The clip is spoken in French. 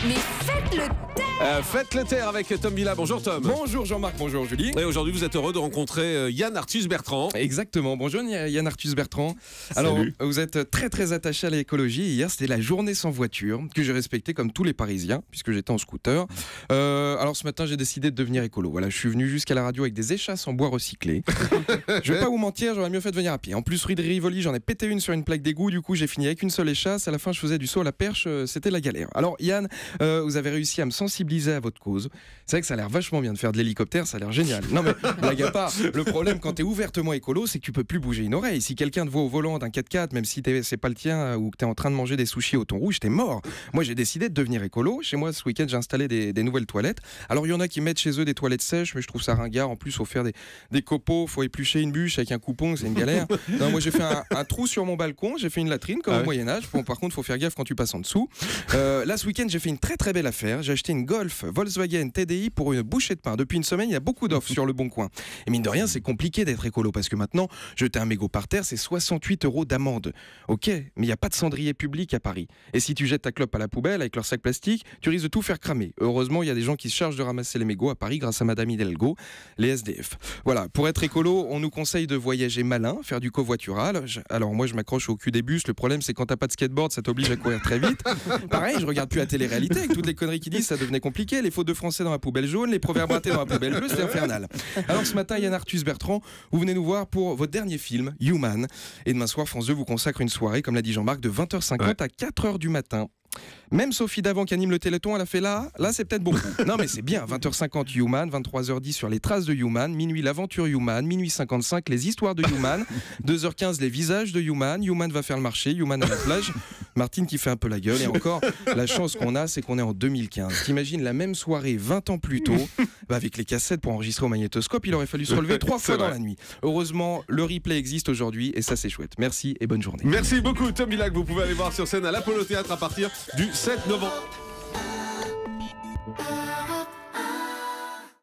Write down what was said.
Mais faites le taire. Faites le taire avec Tom Villa. Bonjour Tom. Bonjour Jean-Marc, bonjour Julie. Et aujourd'hui vous êtes heureux de rencontrer Yann Arthus Bertrand. Exactement, bonjour Yann Arthus Bertrand. Alors vous êtes très attaché à l'écologie. Hier c'était la journée sans voiture que j'ai respectée comme tous les Parisiens puisque j'étais en scooter. Alors ce matin j'ai décidé de devenir écolo. Voilà, je suis venu jusqu'à la radio avec des échasses en bois recyclé. Je vais pas vous mentir, j'aurais mieux fait de venir à pied. En plus rue de Rivoli j'en ai pété une sur une plaque d'égout. Du coup j'ai fini avec une seule échasse. À la fin je faisais du saut à la perche, c'était la galère. Alors Yann, vous avez réussi à me sensibiliser à votre cause. C'est vrai que ça a l'air vachement bien de faire de l'hélicoptère, ça a l'air génial. Non mais blague à part, le problème quand t'es ouvertement écolo, c'est que tu peux plus bouger une oreille. Si quelqu'un te voit au volant d'un 4x4, même si c'est pas le tien ou que t'es en train de manger des sushis au thon rouge, t'es mort. Moi j'ai décidé de devenir écolo. Chez moi ce week-end j'ai installé des nouvelles toilettes. Alors il y en a qui mettent chez eux des toilettes sèches, mais je trouve ça ringard. En plus faut faire des copeaux, faut éplucher une bûche avec un coupon, c'est une galère. Non, moi j'ai fait un trou sur mon balcon, j'ai fait une latrine comme au Moyen-Âge. Bon, par contre faut faire gaffe quand tu passes en dessous. Là ce week-end j'ai fait une très belle affaire. J'ai acheté une Golf Volkswagen TDI pour une bouchée de pain. Depuis une semaine, il y a beaucoup d'offres sur le Bon Coin. Et mine de rien, c'est compliqué d'être écolo parce que maintenant, jeter un mégot par terre, c'est 68 € d'amende. Ok, mais il n'y a pas de cendrier public à Paris. Et si tu jettes ta clope à la poubelle avec leur sac plastique, tu risques de tout faire cramer. Heureusement, il y a des gens qui se chargent de ramasser les mégots à Paris grâce à Madame Hidalgo, les SDF. Voilà, pour être écolo, on nous conseille de voyager malin, faire du covoiturage. Alors moi, je m'accroche au cul des bus. Le problème, c'est quand t'as pas de skateboard, ça t'oblige à courir très vite. Pareil, je regarde plus la télé-réalité avec toutes les conneries qui disent, ça devenait compliqué. Les fautes de français dans la poubelle jaune, les proverbes ratés dans la poubelle bleue, c'est infernal. Alors ce matin, Yann Arthus Bertrand, vous venez nous voir pour votre dernier film, Human. Et demain soir, France 2 vous consacre une soirée, comme l'a dit Jean-Marc, de 20h50 à 4h du matin. Même Sophie Davant qui anime le Téléthon, elle a fait là c'est peut-être beaucoup. Non mais c'est bien, 20h50 Human, 23h10 sur les traces de Human, minuit l'aventure Human, minuit 55 les histoires de Human, 2h15 les visages de Human, Human va faire le marché, Human à la plage, Martine qui fait un peu la gueule et encore, la chance qu'on a c'est qu'on est en 2015. T'imagines la même soirée 20 ans plus tôt, avec les cassettes pour enregistrer au magnétoscope, il aurait fallu se relever 3 fois dans la nuit. Heureusement, le replay existe aujourd'hui et ça c'est chouette. Merci et bonne journée. Merci beaucoup Tom Villa, que vous pouvez aller voir sur scène à l'Apollo Théâtre à partir du 7 novembre.